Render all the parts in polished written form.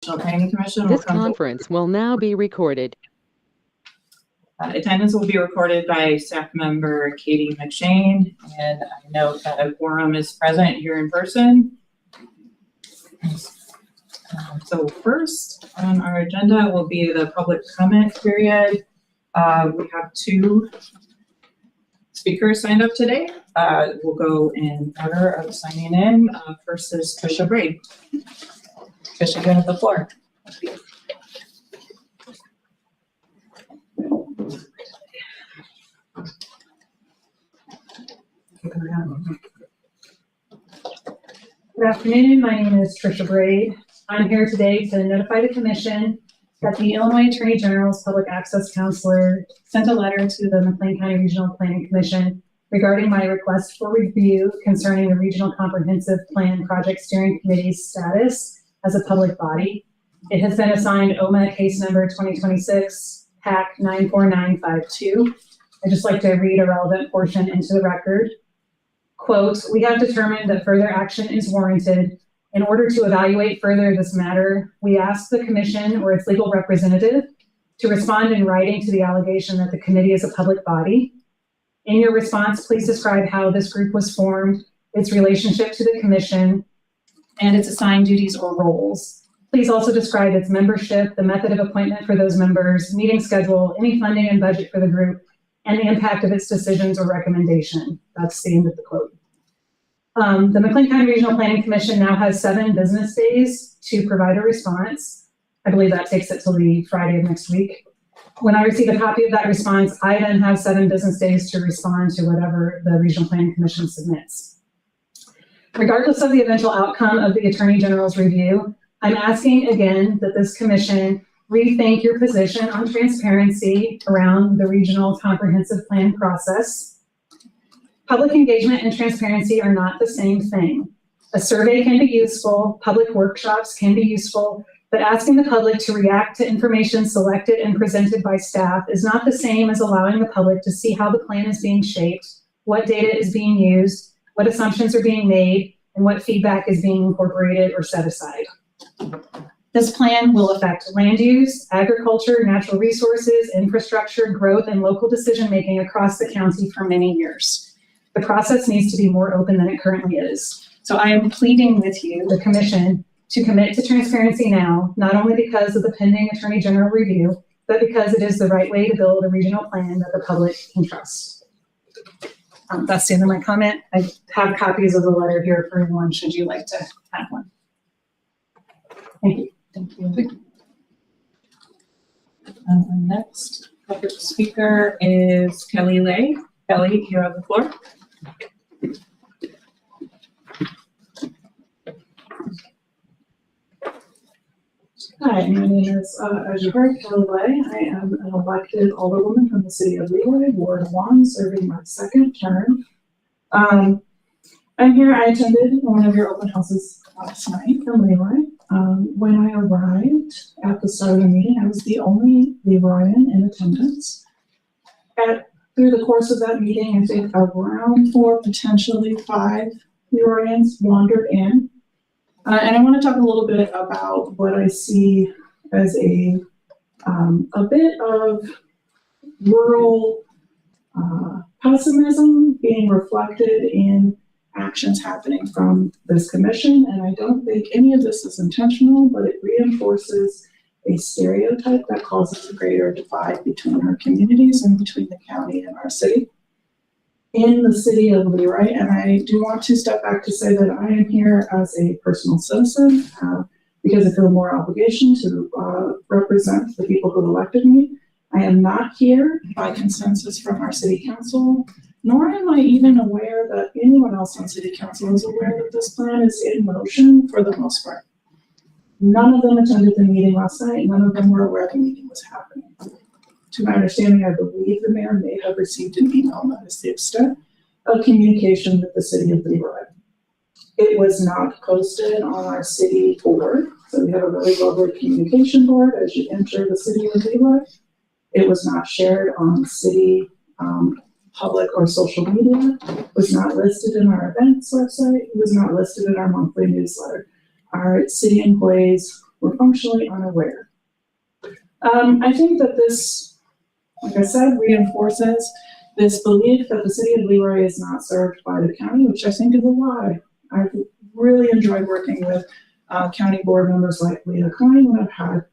Regional Planning Commission. This conference will now be recorded. Attendance will be recorded by staff member Katie McShane, and I note that a quorum is present here in person. So first on our agenda will be the public comment period. We have 2 speakers signed up today. We'll go in order of signing in. First is Trisha Braid. Trisha, you have the floor. Good afternoon. My name is Trisha Braid. I'm here today to notify the Commission that the Illinois Attorney General's Public Access Counselor sent a letter to the McLean County Regional Planning Commission regarding my request for review concerning the Regional Comprehensive Plan Project Steering Committee's status as a public body. It has been assigned OMA case number 2026 PAC 94952. I'd just like to read a relevant portion into the record. Quote, "We have determined that further action is warranted. In order to evaluate further this matter, we ask the Commission or its legal representative to respond in writing to the allegation that the committee is a public body. In your response, please describe how this group was formed, its relationship to the Commission, and its assigned duties or roles. Please also describe its membership, the method of appointment for those members, meeting schedule, any funding and budget for the group, and the impact of its decisions or recommendation." That's the end of the quote. The McLean County Regional Planning Commission now has 7 business days to provide a response. I believe that takes it till the Friday of next week. When I receive a copy of that response, I then have 7 business days to respond to whatever the Regional Planning Commission submits. Regardless of the eventual outcome of the Attorney General's review, I'm asking again that this commission rethink your position on transparency around the Regional Comprehensive Plan process. Public engagement and transparency are not the same thing. A survey can be useful, public workshops can be useful, but asking the public to react to information selected and presented by staff is not the same as allowing the public to see how the plan is being shaped, what data is being used, what assumptions are being made, and what feedback is being incorporated or set aside. This plan will affect land use, agriculture, natural resources, infrastructure, growth, and local decision-making across the county for many years. The process needs to be more open than it currently is. So I am pleading with you, the Commission, to commit to transparency now, not only because of the pending Attorney General review, but because it is the right way to build a regional plan that the public can trust. That's the end of my comment. I have copies of the letter here for anyone, should you like to have one. Thank you. Thank you. And the next public speaker is Kelly Lay. Kelly, you have the floor. Hi, my name is, as you heard, Kelly Lay. I am an elected alderwoman from the city of Leroy, Ward 1, serving my 2nd term. I'm here. I attended one of your open houses last night from Leroy. When I arrived at the start of the meeting, I was the only Leroyan in attendance. Through the course of that meeting, I think around 4, potentially 5 Leroyans wandered in. And I want to talk a little bit about what I see as a bit of rural pessimism being reflected in actions happening from this commission. And I don't think any of this is intentional, but it reinforces a stereotype that causes a greater divide between our communities and between the county and our city. In the city of Leroy, and I do want to step back to say that I am here as a personal citizen because I feel more obligation to represent the people who elected me. I am not here by consensus from our city council, nor am I even aware that anyone else on city council is aware that this plan is in motion for the most part. None of them attended the meeting last night. None of them were aware the meeting was happening. To my understanding, I believe the mayor may have received an email that is the extent of communication with the city of Leroy. It was not posted on our city board. So we have a really lovely communication board as you enter the city of Leroy. It was not shared on city public or social media. It was not listed in our events website. It was not listed in our monthly newsletter. Our city employees were functionally unaware. I think that this, like I said, reinforces this belief that the city of Leroy is not served by the county, which I think is a lie. I've really enjoyed working with county board members like Leah Klein when I've had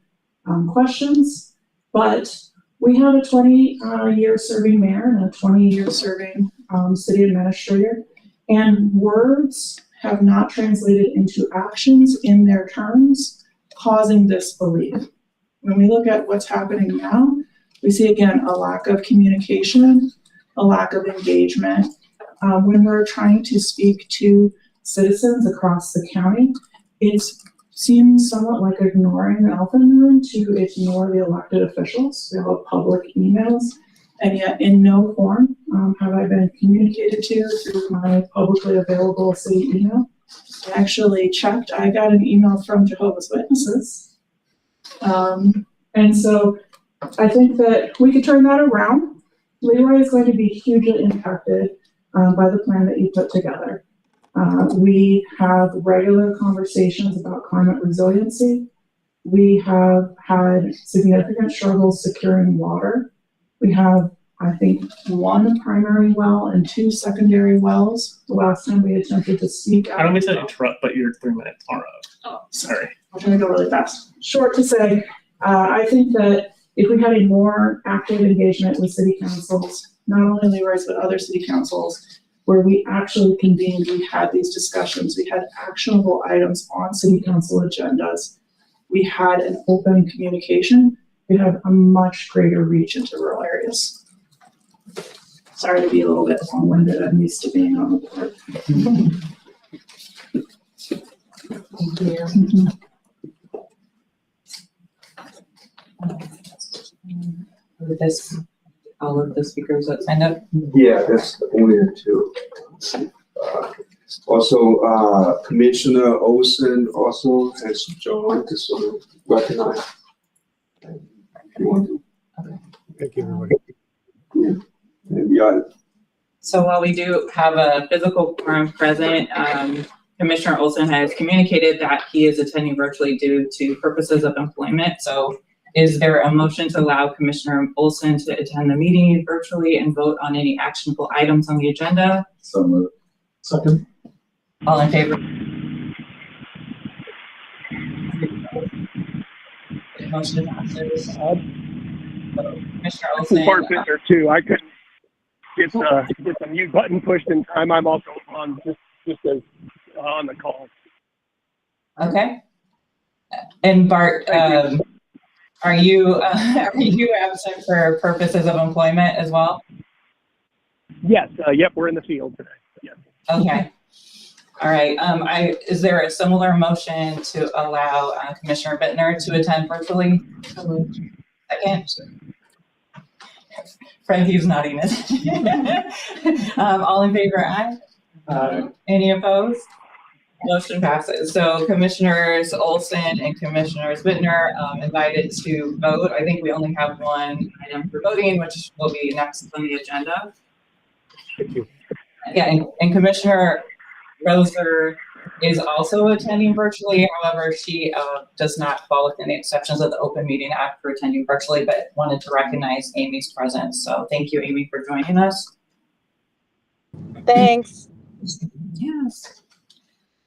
questions, but we have a 20-year serving mayor and a 20-year serving city administrator, and words have not translated into actions in their terms, causing this belief. When we look at what's happening now, we see again a lack of communication, a lack of engagement. When we're trying to speak to citizens across the county, it seems somewhat like ignoring the elephant in the room to ignore the elected officials. We have public emails, and yet in no form have I been communicated to through my publicly available city email. I actually checked, I got an email from Jehovah's Witnesses. And so I think that we could turn that around. Leroy is going to be hugely impacted by the plan that you put together. We have regular conversations about climate resiliency. We have had significant struggles securing water. We have, I think, 1 primary well and 2 secondary wells. The last time we attempted to speak. I don't mean to interrupt, but you're 3 minutes are up. Oh, sorry. I'm trying to go really fast. Short to say, I think that if we had a more active engagement with city councils, not only Leroy's, but other city councils, where we actually convened, we had these discussions, we had actionable items on city council agendas, we had an open communication, we have a much greater reach into rural areas. Sorry to be a little bit long-winded, I'm used to being on the board. Thank you. This, all of the speakers that signed up. Yeah, that's only the 2. Also, Commissioner Olson also has joined to sort of recognize. If you want to. Okay. Thank you, everybody. Yeah. And we are, So while we do have a physical quorum present, Commissioner Olson has communicated that he is attending virtually due to purposes of employment. So is there a motion to allow Commissioner Olson to attend the meeting virtually and vote on any actionable items on the agenda? so moved. Second. All in favor? Motion passes. Commissioner Olson. Part fitter too. I couldn't get the mute button pushed in time. I'm also on just as on the call. Okay. And Bart, are you absent for purposes of employment as well? Yes. Yep. We're in the field today. Yes. Okay. All right. Is there a similar motion to allow Commissioner Bittner to attend virtually? Second. Frankie's nodding his. All in favor, aye? Any opposed? Motion passes. So Commissioners Olson and Commissioners Bittner invited to vote. I think we only have 1 item for voting, which will be next on the agenda. Thank you. Yeah, and Commissioner Roser is also attending virtually. However, she does not fall within the exceptions of the Open Meeting Act for attending virtually, but wanted to recognize Amy's presence. So thank you, Amy, for joining us. Thanks. Yes.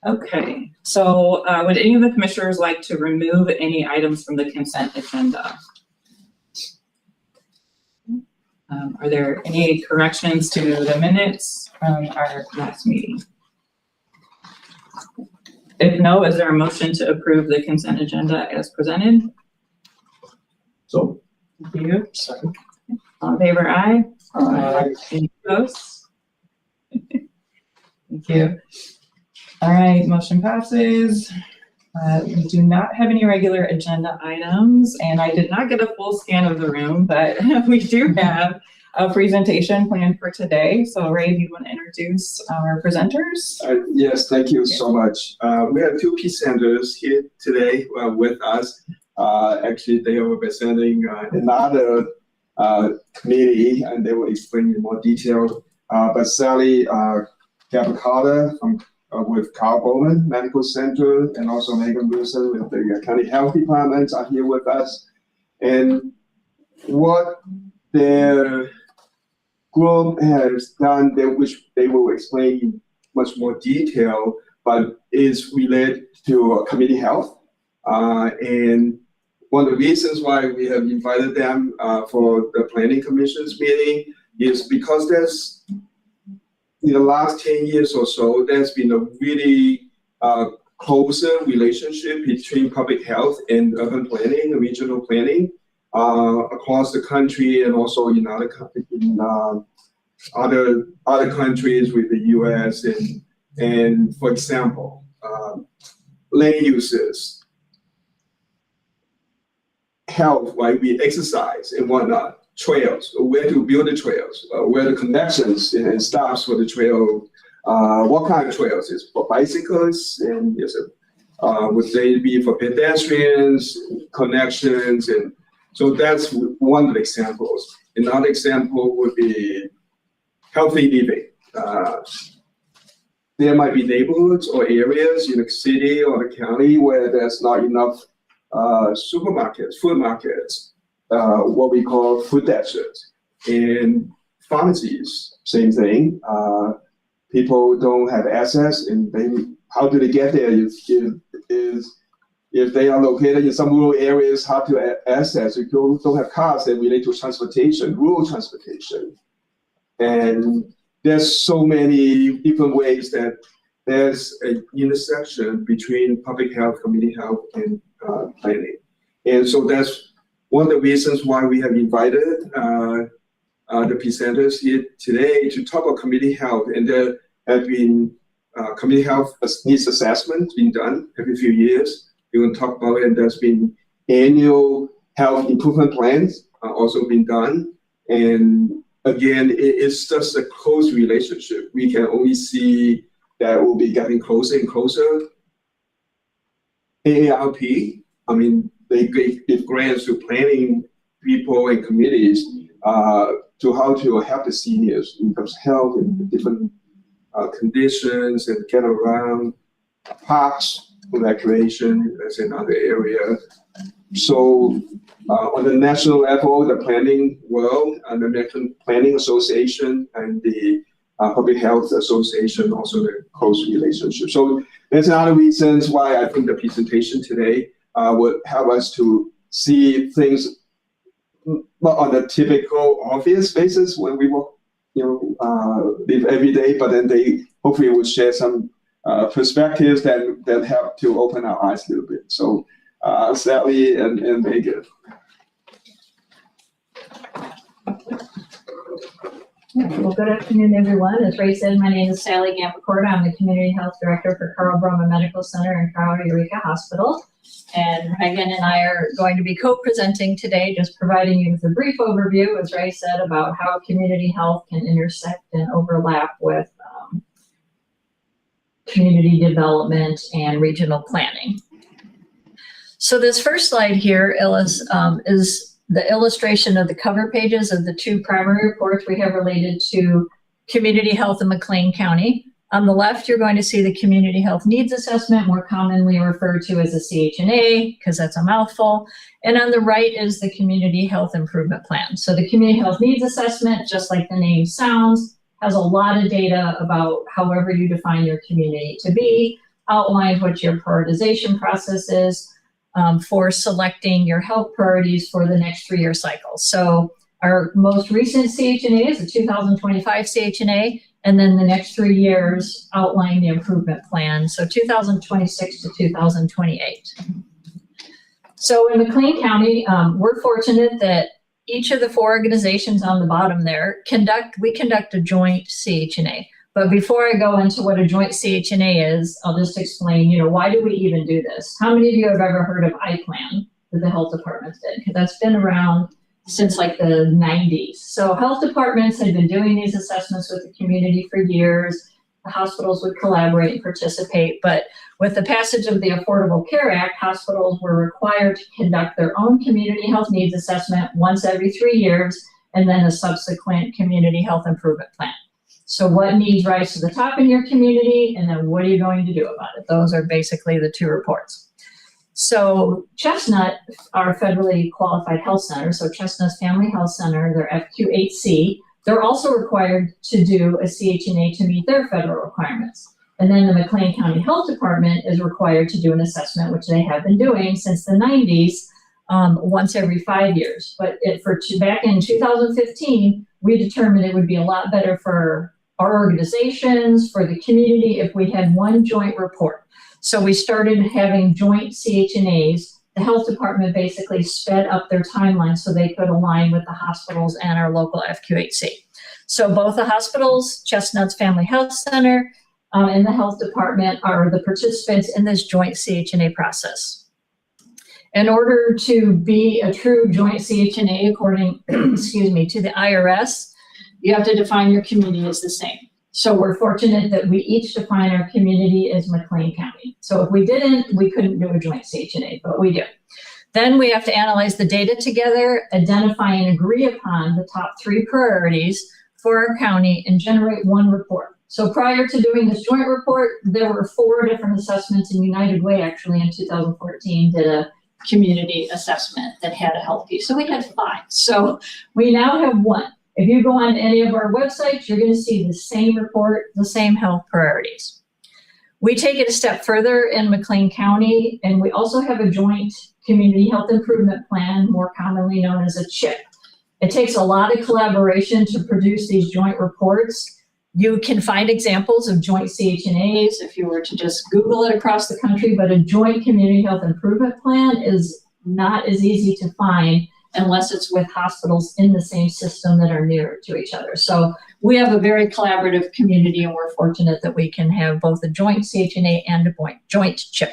Okay, so would any of the commissioners like to remove any items from the consent agenda? Are there any corrections to the minutes from our last meeting? If no, is there a motion to approve the consent agenda as presented? So. Thank you. Second. All in favor, aye? Aye. Any opposed? Thank you. All right, motion passes. We do not have any regular agenda items, and I did not get a full scan of the room, but we do have a presentation planned for today. So Ray, do you want to introduce our presenters? Yes, thank you so much. We have 2 presenters here today with us. Actually, they are representing another committee, and they will explain in more detail. But Sally Gabacada from with Carl Bowman Medical Center and also Megan Wilson with the County Health Department are here with us. And what their group has done, which they will explain in much more detail, but is related to community health. And one of the reasons why we have invited them for the Planning Commission's meeting is because there's, in the last 10 years or so, there's been a really closer relationship between public health and urban planning, regional planning across the country and also in other countries with the U.S. And for example, land uses, health, right? We exercise and whatnot, trails, where to build the trails, where the connections and stops for the trail, what kind of trails is for bicyclists and would they be for pedestrians, connections, and so that's one of the examples. Another example would be healthy living. There might be neighborhoods or areas in the city or the county where there's not enough supermarkets, food markets, what we call food deserts. And pharmacies, same thing. People don't have access, and how do they get there? If they are located in some rural areas, how to access? If you don't have cars, then relate to transportation, rural transportation. And there's so many different ways that there's an intersection between public health, community health, and planning. And so that's one of the reasons why we have invited the presenters here today to talk about community health. And there have been community health needs assessments being done every few years. We're going to talk about it, and there's been annual health improvement plans also been done. And again, it's just a close relationship. We can only see that will be getting closer and closer. AARP, I mean, they give grants to planning people and communities to how to help the seniors in terms of health and different conditions and get around parks, recreation, that's another area. So on the national level, the planning world, and the American Planning Association and the Public Health Association, also the close relationship. So there's another reasons why I think the presentation today would help us to see things not on a typical obvious basis when we work, live every day, but then they hopefully will share some perspectives that help to open our eyes a little bit. So Sally and Megan. Well, good afternoon, everyone. As Ray said, my name is Sally Gambacorda. I'm the Community Health Director for Carl Bowman Medical Center and Carl Eureka Hospital. And Megan and I are going to be co-presenting today, just providing you with a brief overview, as Ray said, about how community health can intersect and overlap with community development and regional planning. So this first slide here is the illustration of the cover pages of the two primary reports we have related to community health in McLean County. On the left, you're going to see the Community Health Needs Assessment, more commonly referred to as a CHNA, because that's a mouthful. And on the right is the Community Health Improvement Plan. So the Community Health Needs Assessment, just like the name sounds, has a lot of data about however you define your community to be, outlines what your prioritization process is for selecting your health priorities for the next 3-year cycle. So our most recent CHNA is the 2025 CHNA, and then the next 3 years outline the improvement plan. So 2026 to 2028. So in McLean County, we're fortunate that each of the 4 organizations on the bottom there we conduct a joint CHNA. But before I go into what a joint CHNA is, I'll just explain, why do we even do this? How many of you have ever heard of iPlan that the health departments did? Because that's been around since like the 90s. So health departments had been doing these assessments with the community for years. The hospitals would collaborate and participate. But with the passage of the Affordable Care Act, hospitals were required to conduct their own community health needs assessment once every 3 years, and then a subsequent community health improvement plan. So what needs rise to the top in your community, and then what are you going to do about it? Those are basically the two reports. So Chestnut, our federally qualified health center, so Chestnut's Family Health Center, their FQ8C, they're also required to do a CHNA to meet their federal requirements. And then the McLean County Health Department is required to do an assessment, which they have been doing since the 90s, once every 5 years. But back in 2015, we determined it would be a lot better for our organizations, for the community, if we had one joint report. So we started having joint CHNAs. The health department basically sped up their timeline so they could align with the hospitals and our local FQ8C. So both the hospitals, Chestnut's Family Health Center, and the health department are the participants in this joint CHNA process. In order to be a true joint CHNA, according, excuse me, to the IRS, you have to define your community as the same. So we're fortunate that we each define our community as McLean County. So if we didn't, we couldn't do a joint CHNA, but we do. Then we have to analyze the data together, identify and agree upon the top 3 priorities for our county, and generate one report. So prior to doing this joint report, there were 4 different assessments, and United Way actually in 2014 did a community assessment that had a health piece. So we had 5. So we now have 1. If you go on any of our websites, you're going to see the same report, the same health priorities. We take it a step further in McLean County, and we also have a joint community health improvement plan, more commonly known as a CHIP. It takes a lot of collaboration to produce these joint reports. You can find examples of joint CHNAs if you were to just Google it across the country, but a joint community health improvement plan is not as easy to find unless it's with hospitals in the same system that are near to each other. So we have a very collaborative community, and we're fortunate that we can have both a joint CHNA and a joint CHIP.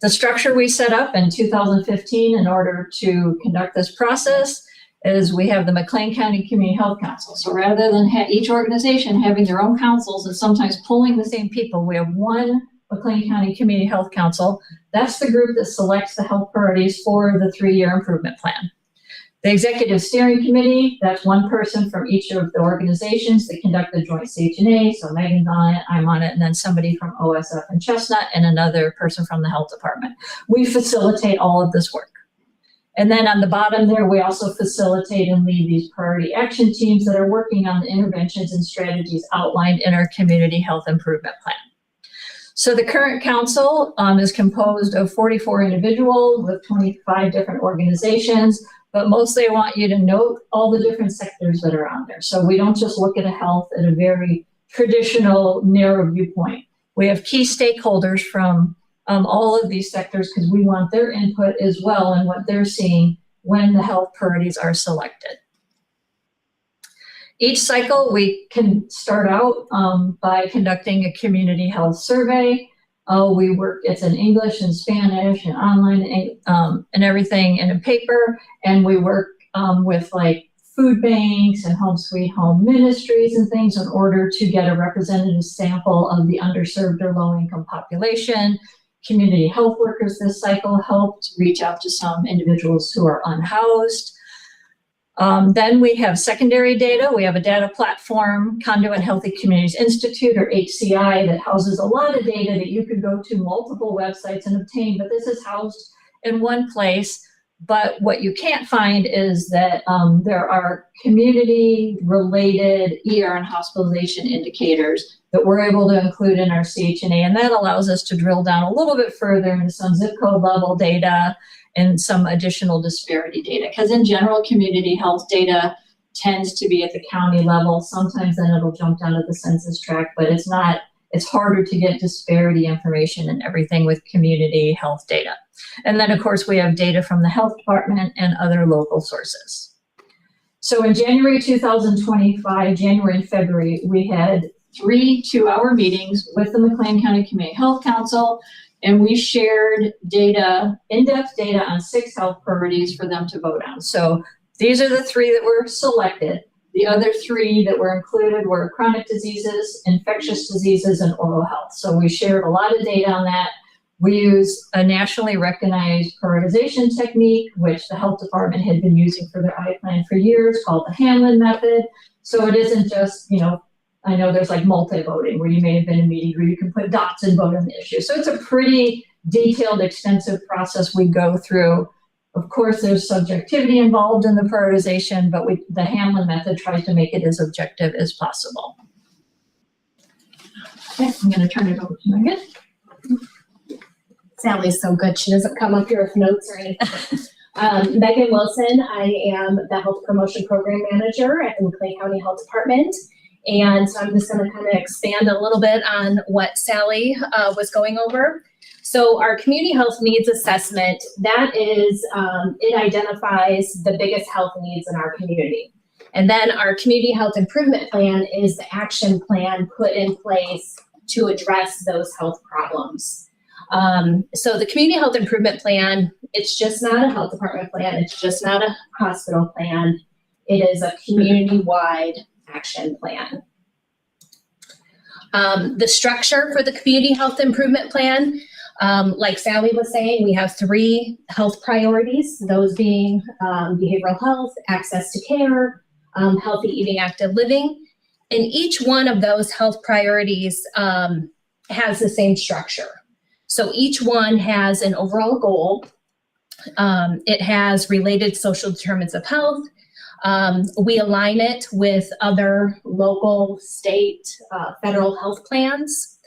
The structure we set up in 2015 in order to conduct this process is we have the McLean County Community Health Council. So rather than each organization having their own councils and sometimes pulling the same people, we have one McLean County Community Health Council. That's the group that selects the health priorities for the 3-year improvement plan. The Executive Steering Committee, that's one person from each of the organizations that conduct the joint CHNA. So Megan's on it, I'm on it, and then somebody from OSF and Chestnut, and another person from the health department. We facilitate all of this work. And then on the bottom there, we also facilitate and lead these priority action teams that are working on the interventions and strategies outlined in our community health improvement plan. So the current council is composed of 44 individuals with 25 different organizations, but mostly I want you to note all the different sectors that are on there. So we don't just look at health at a very traditional, narrow viewpoint. We have key stakeholders from all of these sectors because we want their input as well and what they're seeing when the health priorities are selected. Each cycle, we can start out by conducting a community health survey. It's in English and Spanish and online and everything and in paper. And we work with like food banks and home sweet home ministries and things in order to get a representative sample of the underserved or low income population. Community health workers this cycle helped reach out to some individuals who are unhoused. Then we have secondary data. We have a data platform, Conduit Healthy Communities Institute, or HCI, that houses a lot of data that you could go to multiple websites and obtain, but this is housed in one place. But what you can't find is that there are community-related ER and hospitalization indicators that we're able to include in our CHNA, and that allows us to drill down a little bit further into some zip code level data and some additional disparity data. Because in general, community health data tends to be at the county level. Sometimes then it'll jump down to the census tract, but it's harder to get disparity information and everything with community health data. And then of course we have data from the health department and other local sources. So in January 2025, January and February, we had 3 2-hour meetings with the McLean County Community Health Council, and we shared data, in-depth data on 6 health priorities for them to vote on. So these are the 3 that were selected. The other 3 that were included were chronic diseases, infectious diseases, and oral health. So we shared a lot of data on that. We use a nationally recognized prioritization technique, which the health department had been using for their I-Plan for years, called the Hamlin method. So it isn't just, I know there's like multi-voting where you may have been in a meeting where you can put dots and vote on the issue. So it's a pretty detailed, extensive process we go through. Of course, there's subjectivity involved in the prioritization, but the Hamlin method tries to make it as objective as possible. Okay, I'm going to turn it over to Megan. Sally's so good. She doesn't come up here with notes or anything. Megan Wilson. I am the Health Promotion Program Manager at the McLean County Health Department. And so I'm just going to kind of expand a little bit on what Sally was going over. So our community health needs assessment, that is, it identifies the biggest health needs in our community. And then our community health improvement plan is the action plan put in place to address those health problems. So the community health improvement plan, it's just not a health department plan. It's just not a hospital plan. It is a community-wide action plan. The structure for the community health improvement plan, like Sally was saying, we have 3 health priorities, those being behavioral health, access to care, healthy eating, active living. And each one of those health priorities has the same structure. So each one has an overall goal. It has related social determinants of health. We align it with other local, state, federal health plans.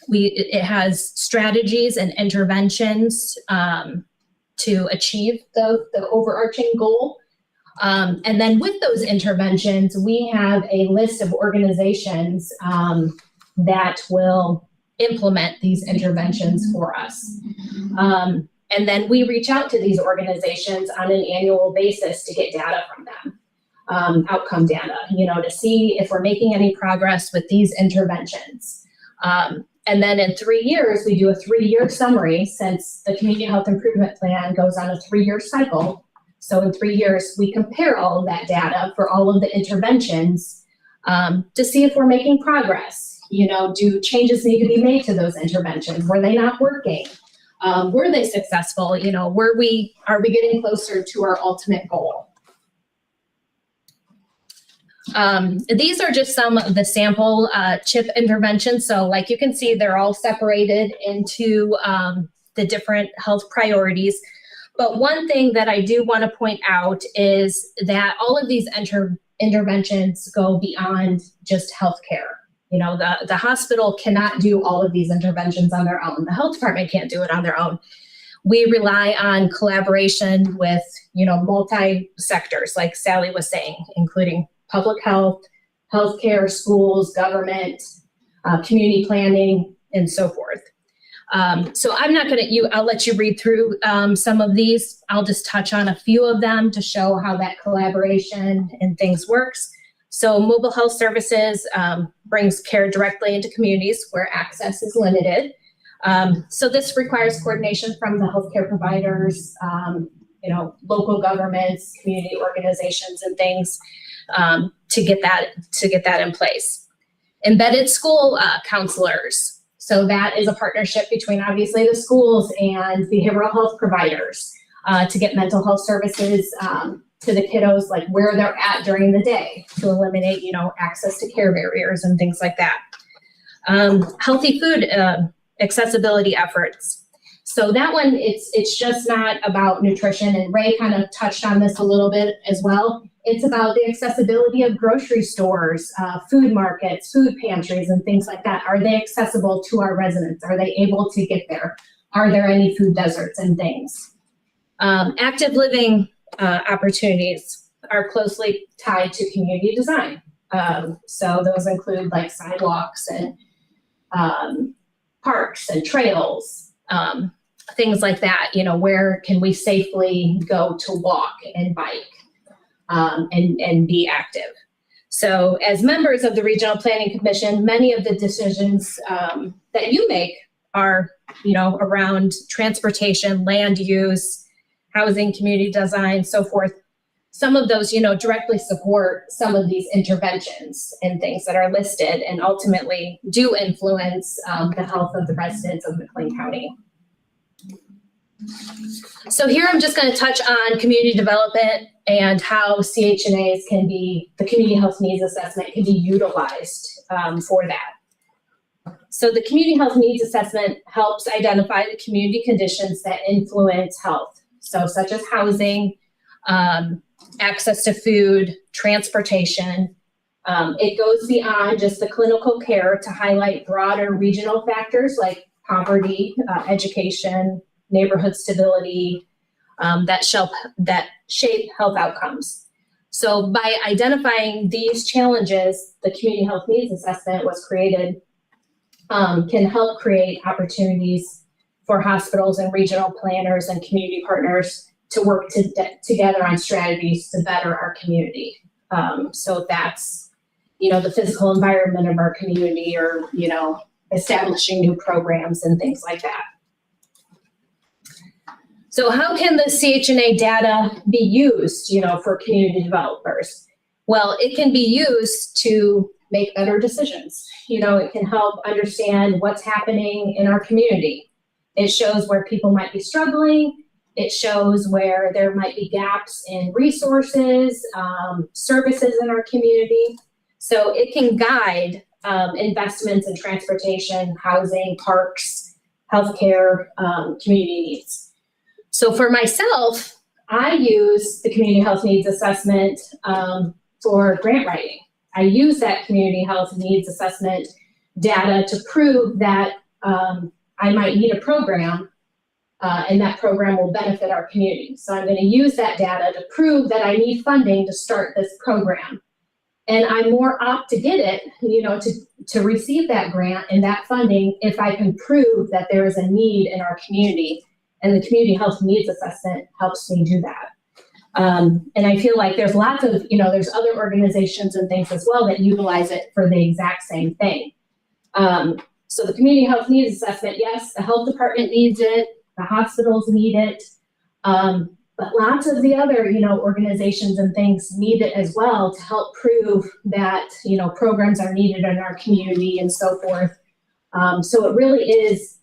It has strategies and interventions to achieve the overarching goal. And then with those interventions, we have a list of organizations that will implement these interventions for us. And then we reach out to these organizations on an annual basis to get data from them, outcome data, to see if we're making any progress with these interventions. And then in 3 years, we do a 3-year summary, since the community health improvement plan goes on a 3-year cycle. So in 3 years, we compare all of that data for all of the interventions to see if we're making progress. Do changes need to be made to those interventions? Were they not working? Were they successful? Are we getting closer to our ultimate goal? These are just some of the sample CHIP interventions. So like you can see, they're all separated into the different health priorities. But one thing that I do want to point out is that all of these interventions go beyond just healthcare. The hospital cannot do all of these interventions on their own. The health department can't do it on their own. We rely on collaboration with, multi-sectors, like Sally was saying, including public health, healthcare, schools, government, community planning, and so forth. So I'm not going to, I'll let you read through some of these. I'll just touch on a few of them to show how that collaboration and things works. So mobile health services brings care directly into communities where access is limited. So this requires coordination from the healthcare providers, local governments, community organizations, and things to get that in place. Embedded school counselors. So that is a partnership between obviously the schools and behavioral health providers to get mental health services to the kiddos, like where they're at during the day, to eliminate, access to care barriers and things like that. Healthy food accessibility efforts. So that one, it's just not about nutrition, and Ray kind of touched on this a little bit as well. It's about the accessibility of grocery stores, food markets, food pantries, and things like that. Are they accessible to our residents? Are they able to get there? Are there any food deserts and things? Active living opportunities are closely tied to community design. So those include like sidewalks and parks and trails, things like that. Where can we safely go to walk and bike and be active? So as members of the Regional Planning Commission, many of the decisions that you make are, around transportation, land use, housing, community design, so forth. Some of those, directly support some of these interventions and things that are listed, and ultimately do influence the health of the residents of McLean County. So here I'm just going to touch on community development and how CHNAs can be, the community health needs assessment can be utilized for that. So the community health needs assessment helps identify the community conditions that influence health. So such as housing, access to food, transportation. It goes beyond just the clinical care to highlight broader regional factors like poverty, education, neighborhood stability, that shape health outcomes. So by identifying these challenges, the community health needs assessment was created, can help create opportunities for hospitals and regional planners and community partners to work together on strategies to better our community. So that's, the physical environment of our community, or, establishing new programs and things like that. So how can the CHNA data be used, for community developers? Well, it can be used to make better decisions. It can help understand what's happening in our community. It shows where people might be struggling. It shows where there might be gaps in resources, services in our community. So it can guide investments in transportation, housing, parks, healthcare, community needs. So for myself, I use the community health needs assessment for grant writing. I use that community health needs assessment data to prove that I might need a program and that program will benefit our community. So I'm going to use that data to prove that I need funding to start this program. And I'm more apt to get it, to receive that grant and that funding if I can prove that there is a need in our community. And the community health needs assessment helps me do that. And I feel like there's lots of, there's other organizations and things as well that utilize it for the exact same thing. So the community health needs assessment, yes, the health department needs it, the hospitals need it, but lots of the other, organizations and things need it as well to help prove that, programs are needed in our community and so forth. So it really is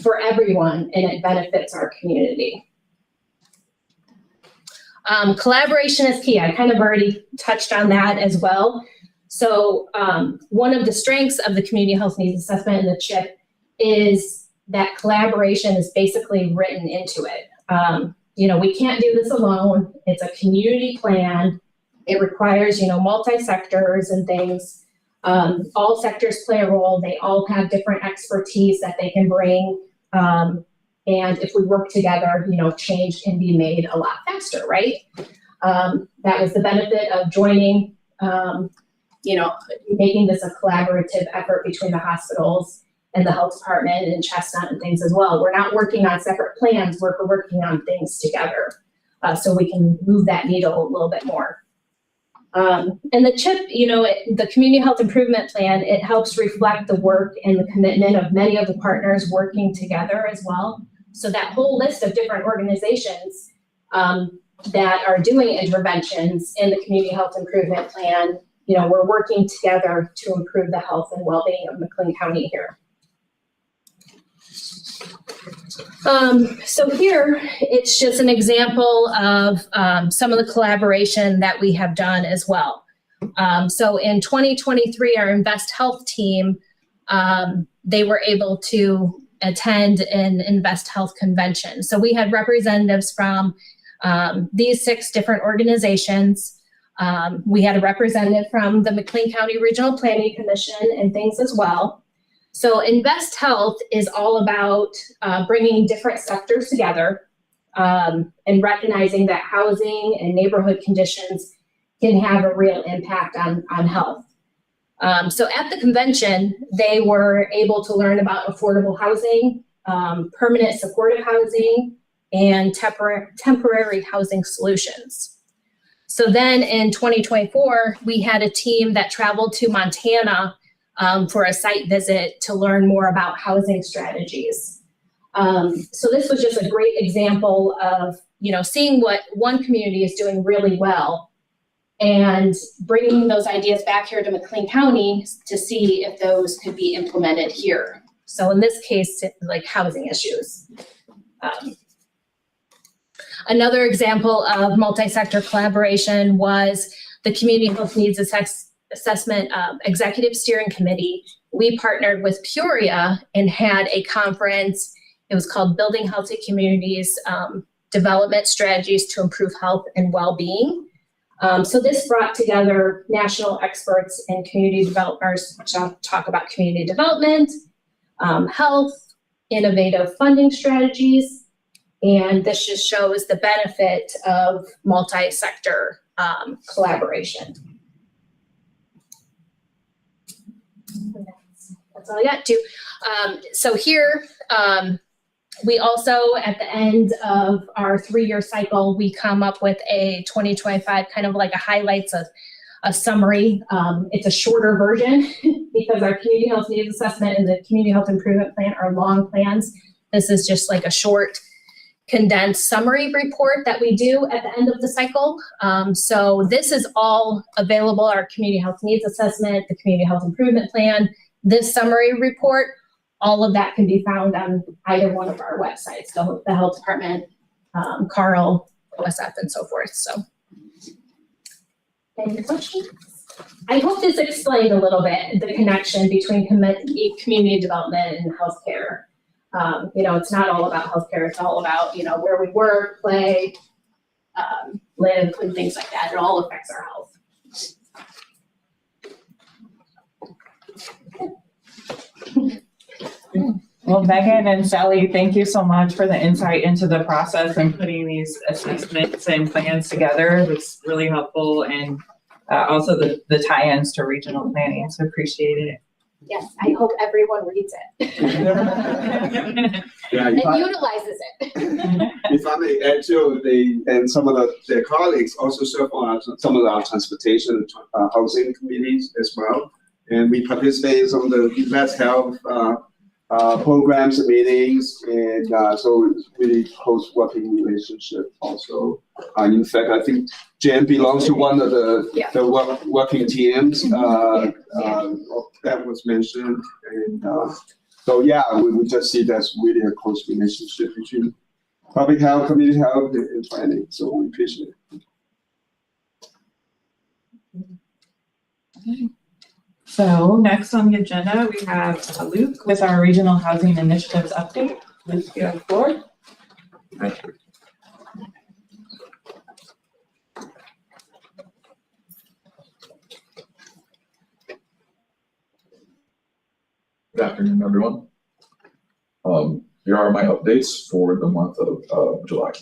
for everyone, and it benefits our community. Collaboration is key. I kind of already touched on that as well. So one of the strengths of the community health needs assessment and the CHIP is that collaboration is basically written into it. We can't do this alone. It's a community plan. It requires, multi-sectors and things. All sectors play a role. They all have different expertise that they can bring. And if we work together, change can be made a lot faster, right? That was the benefit of joining, making this a collaborative effort between the hospitals and the health department and Chestnut and things as well. We're not working on separate plans, we're working on things together so we can move that needle a little bit more. And the CHIP, the Community Health Improvement Plan, it helps reflect the work and the commitment of many of the partners working together as well. So that whole list of different organizations that are doing interventions in the Community Health Improvement Plan, we're working together to improve the health and well-being of McLean County here. So here, it's just an example of some of the collaboration that we have done as well. So in 2023, our Invest Health team, they were able to attend an Invest Health convention. So we had representatives from these 6 different organizations. We had a representative from the McLean County Regional Planning Commission and things as well. So Invest Health is all about bringing different sectors together and recognizing that housing and neighborhood conditions can have a real impact on health. So at the convention, they were able to learn about affordable housing, permanent supportive housing, and temporary housing solutions. So then in 2024, we had a team that traveled to Montana for a site visit to learn more about housing strategies. So this was just a great example of, seeing what one community is doing really well and bringing those ideas back here to McLean County to see if those could be implemented here. So in this case, like housing issues. Another example of multi-sector collaboration was the Community Health Needs Assessment Executive Steering Committee. We partnered with Peoria and had a conference. It was called Building Healthy Communities, Development Strategies to Improve Health and Well-Being. So this brought together national experts and community developers to talk about community development, health, innovative funding strategies, and this just shows the benefit of multi-sector collaboration. That's all I got to. So here, we also, at the end of our 3-year cycle, we come up with a 2025 kind of like a highlights of a summary. It's a shorter version because our community health needs assessment and the community health improvement plan are long plans. This is just like a short condensed summary report that we do at the end of the cycle. So this is all available, our community health needs assessment, the community health improvement plan, this summary report. All of that can be found on either one of our websites, the health department, Carl, OSF, and so forth. So, any questions? I hope this explained a little bit the connection between community development and healthcare. It's not all about healthcare. It's all about, where we work, play, live, and things like that. It all affects our health. Well, Megan and Sally, thank you so much for the insight into the process and putting these assessments and plans together. It's really helpful, and also the tie-ins to regional planning, so appreciate it. Yes, I hope everyone reads it Yeah, and utilizes it. if I may add too, and some of their colleagues also serve on some of our transportation housing committees as well. And we participate in some of the best health programs and meetings, and so it's really close working relationship also. In fact, I think Jen belongs to one of the working teams that was mentioned, and so yeah, we just see that's really a close relationship between public health, community health, and planning. So we appreciate it. Okay. So next on the agenda, we have Luke with our regional housing initiatives update. Luke, you have the floor. Thank you. Good afternoon, everyone. Here are my updates for the month of July.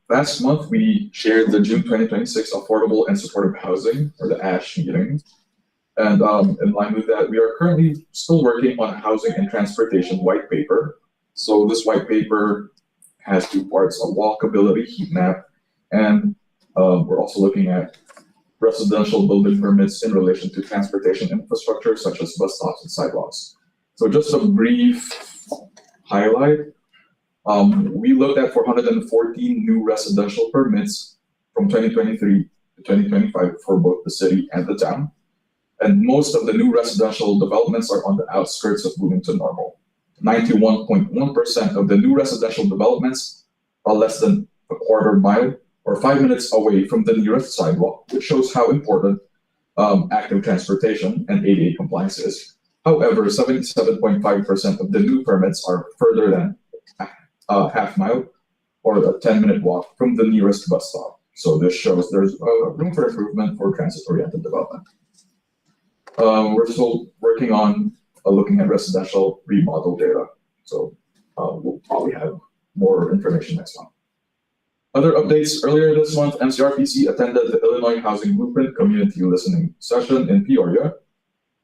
Last month, we shared the June 2026 Affordable and Supportive Housing, or the ASH meeting. And in line with that, we are currently still working on a housing and transportation white paper. So this white paper has 2 parts, a walkability heat map, and we're also looking at residential building permits in relation to transportation infrastructure, such as bus stops and sidewalks. So just a brief highlight. We looked at 414 new residential permits from 2023 to 2025 for both the city and the town. And most of the new residential developments are on the outskirts of Bloomington Normal. 91.1% of the new residential developments are less than a quarter mile or 5 minutes away from the nearest sidewalk, which shows how important active transportation and ADA compliance is. However, 77.5% of the new permits are further than a half mile or a 10-minute walk from the nearest bus stop. So this shows there's room for improvement for transit-oriented development. We're still working on looking at residential remodel data. So we'll probably have more information next month. Other updates: earlier this month, MCRPC attended the Illinois Housing Blueprint Community Listening Session in Peoria,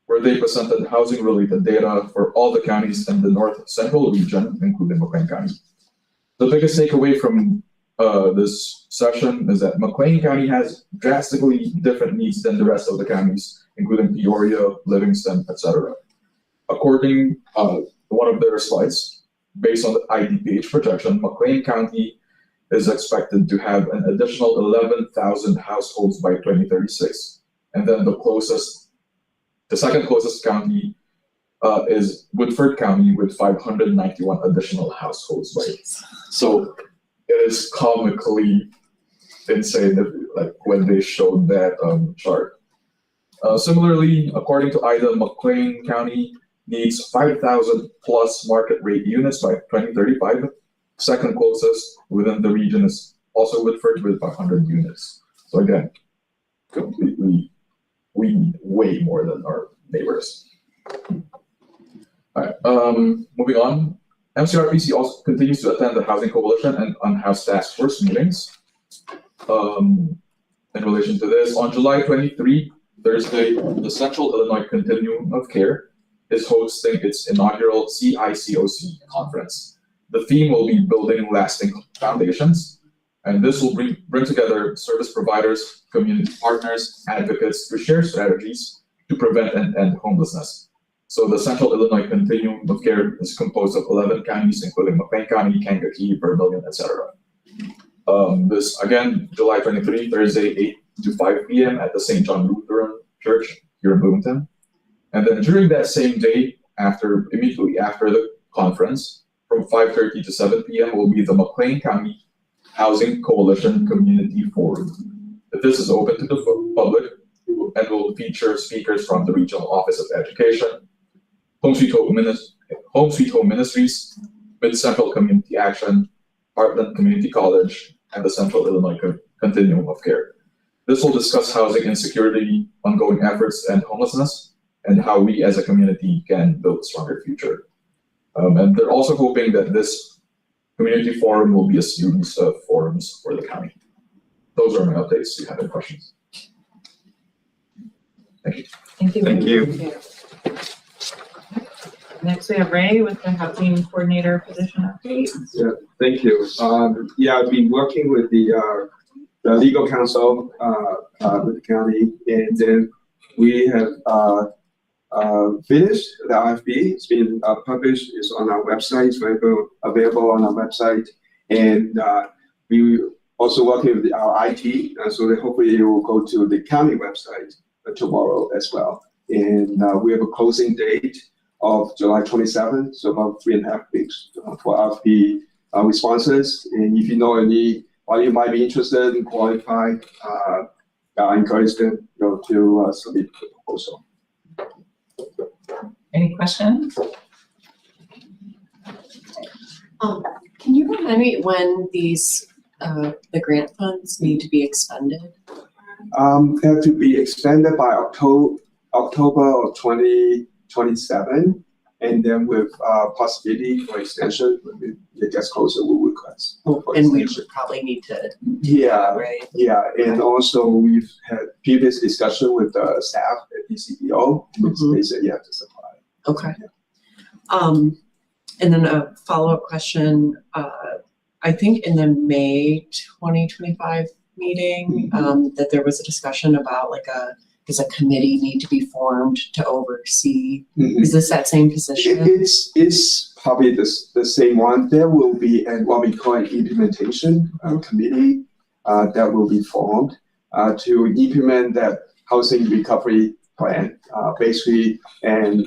where they presented housing-related data for all the counties in the North Central region, including McLean County. The biggest takeaway from this session is that McLean County has drastically different needs than the rest of the counties, including Peoria, Livingston, etc. According to one of their slides, based on the IDPH projection, McLean County is expected to have an additional 11,000 households by 2036. And then the second closest county is Woodford County with 591 additional households. So it is comically insane like when they showed that chart. Similarly, according to IDA, McLean County needs 5,000 plus market rate units by 2035. Second closest within the region is also Woodford with 500 units. So again, completely, we need way more than our neighbors. All right, moving on. MCRPC also continues to attend the Housing Coalition and Unhoused Task Force meetings. In relation to this, on July 23, Thursday, the Central Illinois Continuum of Care is hosting its inaugural CICOC conference. The theme will be Building Lasting Foundations, and this will bring together service providers, community partners, advocates to share strategies to prevent and end homelessness. So the Central Illinois Continuum of Care is composed of 11 counties, including McLean County, Kankakee, Vermilion, etc. This, again, July 23, Thursday, 8 to 5 p.m. at the St. John Lutheran Church here in Bloomington. And then during that same day, immediately after the conference, from 5:30 to 7 p.m. will be the McLean County Housing Coalition Community Forum. This is open to the public and will feature speakers from the Regional Office of Education, Home Sweet Home Ministries, Mid-Central Community Action, Heartland Community College, and the Central Illinois Continuum of Care. This will discuss housing insecurity, ongoing efforts, and homelessness, and how we as a community can build a stronger future. And they're also hoping that this community forum will be a series of forums for the county. Those are my updates. Do you have any questions? Thank you. Thank you. Thank you. Next, we have Ray with the Housing Coordinator position update. Yeah, thank you. I've been working with the legal counsel with the county, and then we have finished the RFP. It's been published. It's on our website. It's available on our website, and we also working with our IT, so that hopefully it will go to the county website tomorrow as well. And we have a closing date of July 27th, so about 3.5 weeks for RFP responses. And if you know any, or you might be interested in qualified, I encourage them to submit the proposal. Any questions? Can you remind me when these the grant funds need to be expended? They have to be expended by October of 2027, and then with possibility for extension when it gets closer, we'll request for And we extension. would probably need to. Yeah, Right. yeah, and also we've had previous discussion with the staff at DCPO. They said you have to supply. Okay. And then a follow-up question. I think in the May 2025 meeting, that there was a discussion about does a committee need to be formed to oversee? Is this that same position? It's probably the same one. There will be what we call an implementation committee that will be formed to implement that housing recovery plan, basically, and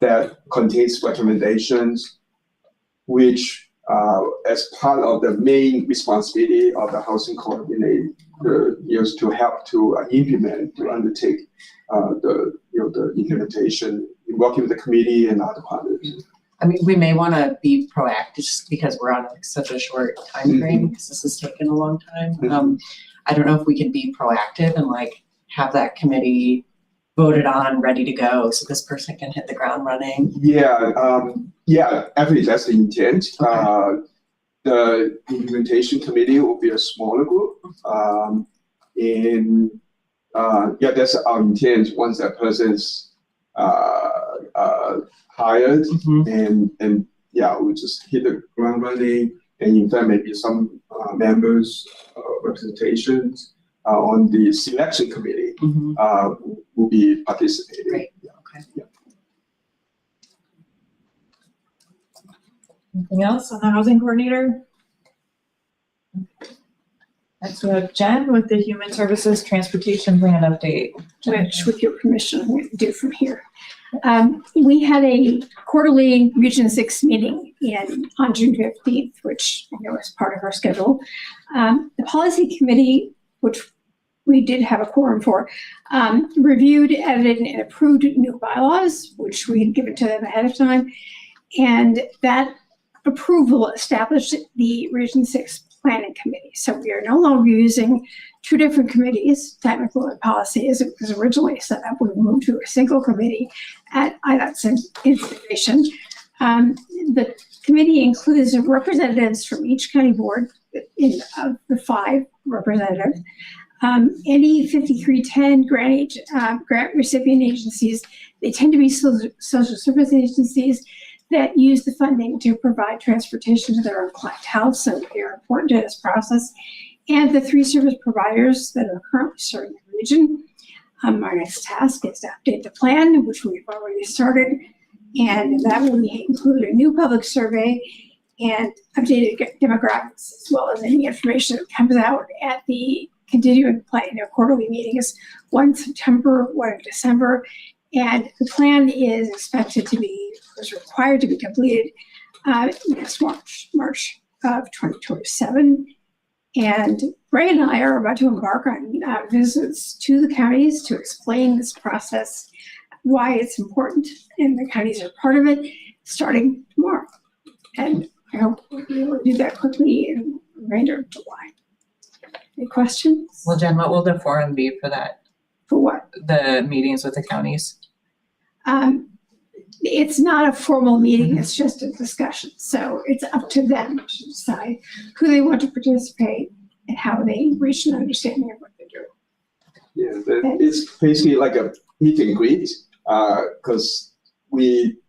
that contains recommendations, which as part of the main responsibility of the housing coordinator is to help to implement, to undertake the implementation, working with the committee and other partners. I mean, we may want to be proactive just because we're on such a short time frame because this has taken a long time. I don't know if we can be proactive and have that committee voted on, ready to go, so this person can hit the ground running. Yeah, actually that's the intent. Okay. The implementation committee will be a smaller group, and that's our intent. Once that person's hired, and we just hit the ground running, and in fact maybe some members representations on the selection committee will be participating. Great. Okay. Yeah. Anything else on the housing coordinator? Next, we have Jen with the Human Services Transportation Plan update. Which, with your permission, I'm going to do from here. We had a quarterly Region 6 meeting on June 15th, which I know is part of our schedule. The policy committee, which we did have a quorum for, reviewed, edited, and approved new bylaws, which we had given to them ahead of time. And that approval established the Region 6 Planning Committee. So we are no longer using two different committees. Technical and policy, as it was originally set up, we moved to a single committee at IDOT's instigation. The committee includes representatives from each county board of the 5 representatives. Any 5310 grant recipient agencies, they tend to be social service agencies that use the funding to provide transportation to their own clientele, so they are important to this process. And the 3 service providers that are currently serving the region. Our next task is to update the plan, which we've already started, and that will include a new public survey and updated demographics, as well as any information that comes out at the continuing plan, quarterly meetings, one in September, one in December. And the plan is required to be completed next March of 2027. And Ray and I are about to embark on visits to the counties to explain this process, why it's important, and the counties are part of it, starting tomorrow. And I hope we'll be able to do that quickly in the remainder of July. Any questions? Well, Jen, what will the forum be for that? For what? The meetings with the counties? It's not a formal meeting, it's just a discussion. So it's up to them to decide who they want to participate and how they reach an understanding of what they're doing. Yeah, it's basically like a meet and greet, because we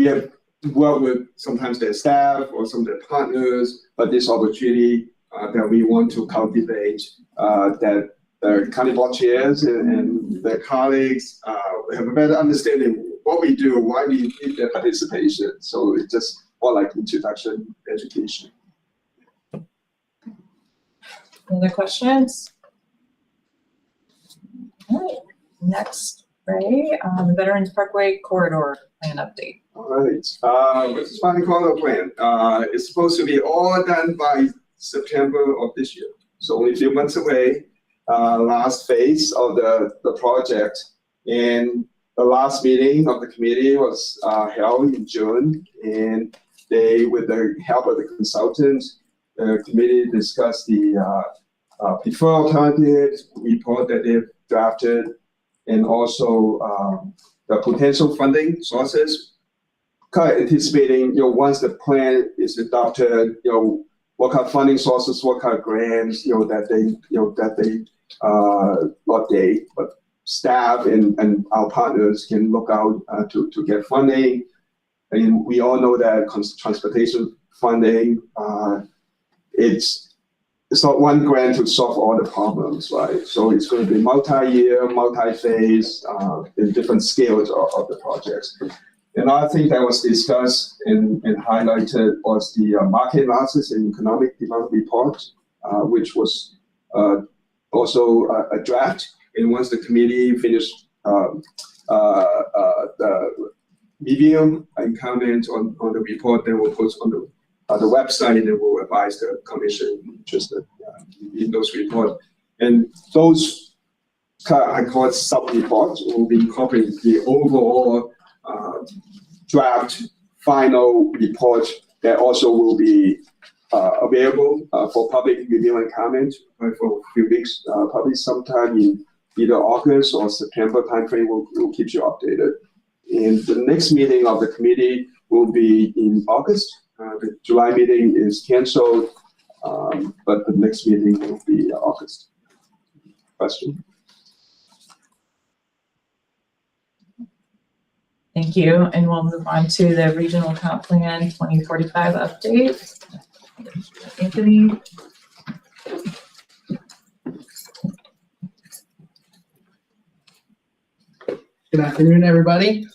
have worked with sometimes their staff or some of their partners, but this opportunity that we want to cultivate, that the county board chairs and their colleagues have a better understanding what we do, why we need their participation. So it's just more like introduction education. Other questions? All right, next, Ray, the Veterans Parkway Corridor Plan update. All right, what's the final corridor plan? It's supposed to be all done by September of this year. So only a few months away, last phase of the project. And the last meeting of the committee was held in June, and they, with the help of the consultants, the committee discussed the preferred alternatives report that they've drafted, and also the potential funding sources. Kind of anticipating, once the plan is adopted, what kind of funding sources, what kind of grants, but staff and our partners can look out to get funding. And we all know that transportation funding, it's not one grant to solve all the problems, right? So it's going to be multi-year, multi-phase, in different scales of the projects. Another thing that was discussed and highlighted was the market analysis and economic development report, which was also a draft. And once the committee finished the review and comment on the report, then we'll post on the website, and we'll advise the commission interested in those reports. And those, I call it sub-reports, will be incorporated in the overall draft final report that also will be available for public review and comment for a few weeks, probably sometime in either August or September timeframe. We'll keep you updated. And the next meeting of the committee will be in August. The July meeting is canceled, but the next meeting will be August. Question? Thank you, and we'll move on to the Regional Comp Plan 2045 update. Anthony. Good afternoon, everybody.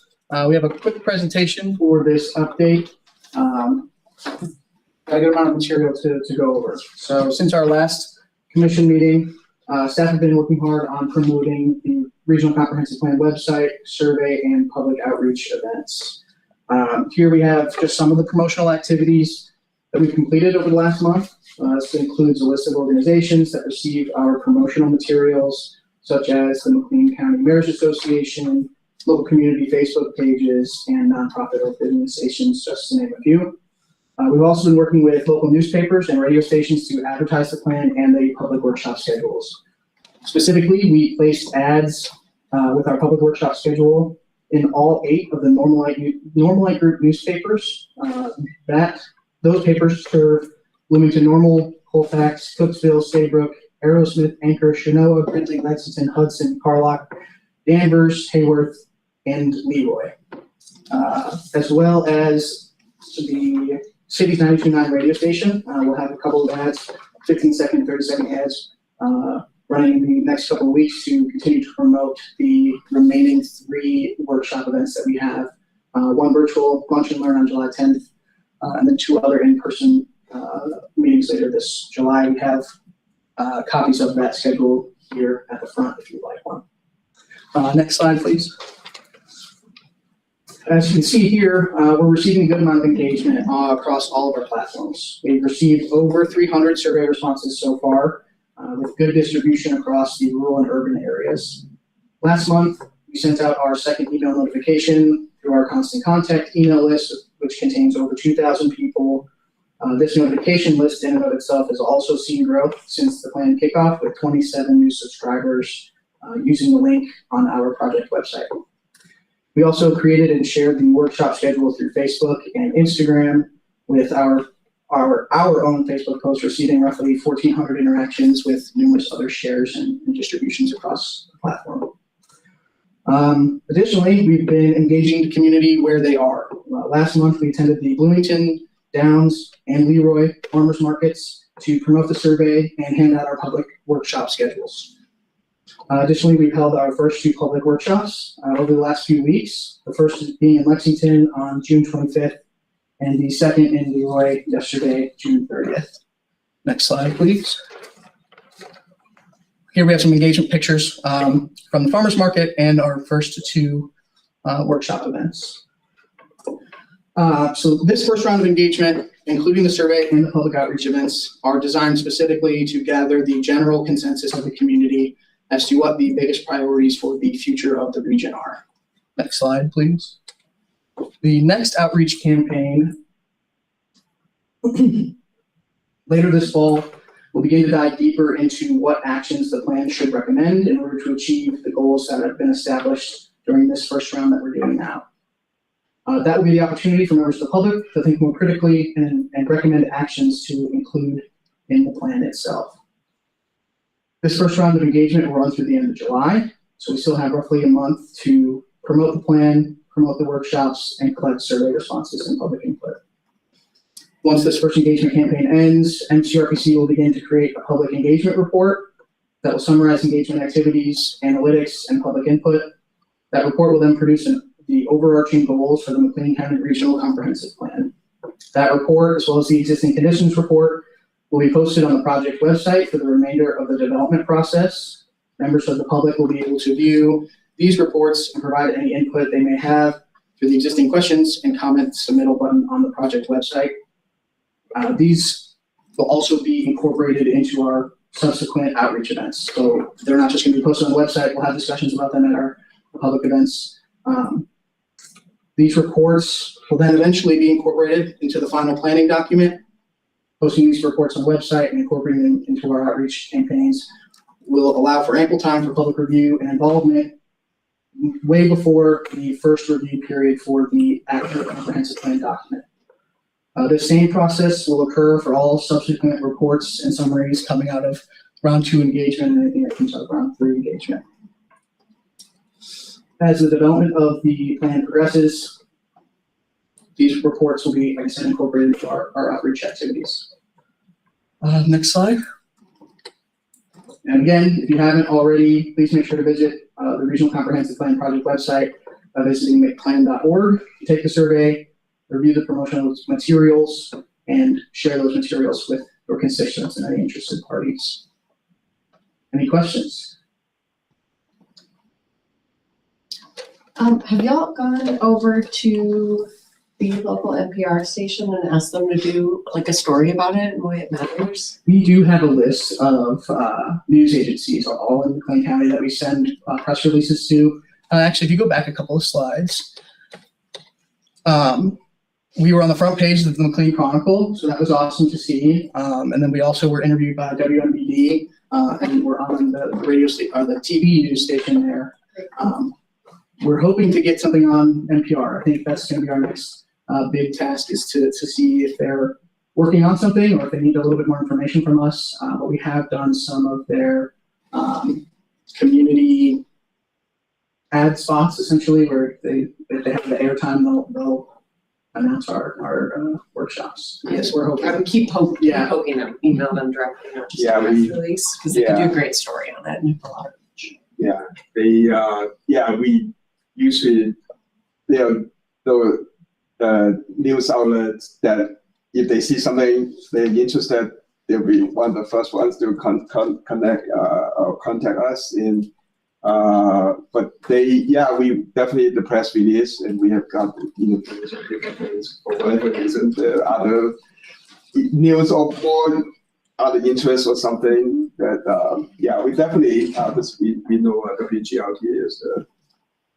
We have a quick presentation for this update. Got a good amount of material to go over. So since our last commission meeting, staff have been working hard on promoting the Regional Comprehensive Plan website, survey, and public outreach events. Here we have just some of the promotional activities that we've completed over the last month. This includes a list of organizations that received our promotional materials, such as the McLean County Mayor's Association, local community Facebook pages, and nonprofit organizations, just to name a few. We've also been working with local newspapers and radio stations to advertise the plan and the public workshop schedules. Specifically, we placed ads with our public workshop schedule in all 8 of the Normal Group newspapers. Those papers serve Bloomington Normal, Colfax, Cooksville, Saybrook, Aerosmith, Anchor, Chenoa, Gridley, Lexington, Hudson, Carlock, Danvers, Hayworth, and Leroy, as well as the City's 92.9 radio station. We'll have a couple of ads, 15-second, 30-second ads, running the next couple of weeks to continue to promote the remaining 3 workshop events that we have. 1 virtual lunch and learn on July 10th, and then 2 other in-person meetings later this July. We have copies of that schedule here at the front if you'd like one. Next slide, please. As you can see here, we're receiving a good amount of engagement across all of our platforms. We've received over 300 survey responses so far, with good distribution across the rural and urban areas. Last month, we sent out our second email notification through our constant contact email list, which contains over 2,000 people. This notification list in and of itself has also seen growth since the plan kickoff, with 27 new subscribers using the link on our project website. We also created and shared the workshop schedule through Facebook and Instagram, with our own Facebook post receiving roughly 1,400 interactions with numerous other shares and distributions across the platform. Additionally, we've been engaging the community where they are. Last month, we attended the Bloomington, Downs, and Leroy farmers markets to promote the survey and hand out our public workshop schedules. Additionally, we've held our first 2 public workshops over the last few weeks. The first being in Lexington on June 25th, and the second in Leroy yesterday, June 30th. Next slide, please. Here we have some engagement pictures from the farmers market and our first 2 workshop events. So this first round of engagement, including the survey and the public outreach events, are designed specifically to gather the general consensus of the community as to what the biggest priorities for the future of the region are. Next slide, please. The next outreach campaign later this fall will begin to dive deeper into what actions the plan should recommend in order to achieve the goals that have been established during this first round that we're doing now. That will be the opportunity for members of the public to think more critically and recommend actions to include in the plan itself. This first round of engagement will run through the end of July, so we still have roughly a month to promote the plan, promote the workshops, and collect survey responses and public input. Once this first engagement campaign ends, MCRPC will begin to create a public engagement report that will summarize engagement activities, analytics, and public input. That report will then produce the overarching goals for the McLean County Regional Comprehensive Plan. That report, as well as the existing conditions report, will be posted on the project website for the remainder of the development process. Members of the public will be able to view these reports and provide any input they may have through the existing questions and comment submittal button on the project website. These will also be incorporated into our subsequent outreach events. So they're not just going to be posted on the website. We'll have discussions about them at our public events. These reports will then eventually be incorporated into the final planning document. Posting these reports on the website and incorporating them into our outreach campaigns will allow for ample time for public review and involvement way before the first review period for the actual comprehensive plan document. The same process will occur for all subsequent reports and summaries coming out of round 2 engagement and anything that comes out of round 3 engagement. As the development of the plan progresses, these reports will be, like I said, incorporated into our outreach activities. Next slide. And again, if you haven't already, please make sure to visit the Regional Comprehensive Plan Project website by visiting McLean.org. Take the survey, review the promotional materials, and share those materials with your constituents and any interested parties. Any questions? Have y'all gone over to the local NPR station and ask them to do like a story about it and why it matters? We do have a list of news agencies all in McLean County that we send press releases to. Actually, if you go back a couple of slides, we were on the front page of the McLean Chronicle, so that was awesome to see. And then we also were interviewed by WMBD, and we're on the radio or the TV news station there. We're hoping to get something on NPR. I think that's going to be our next big task, is to see if they're working on something or if they need a little bit more information from us. But we have done some of their community ad spots, essentially, where if they have the airtime, they'll announce our workshops. Yes, we're hoping. Keep poking them, email them directly, not just a press release, because they could do a great story on that. And a lot of we usually, the news outlets that if they see something they're interested, they'll be one of the first ones to connect or contact us. And but we definitely the press release, and we have got different things for whatever reason, the other news or more other interests or something that we definitely we know WGLT is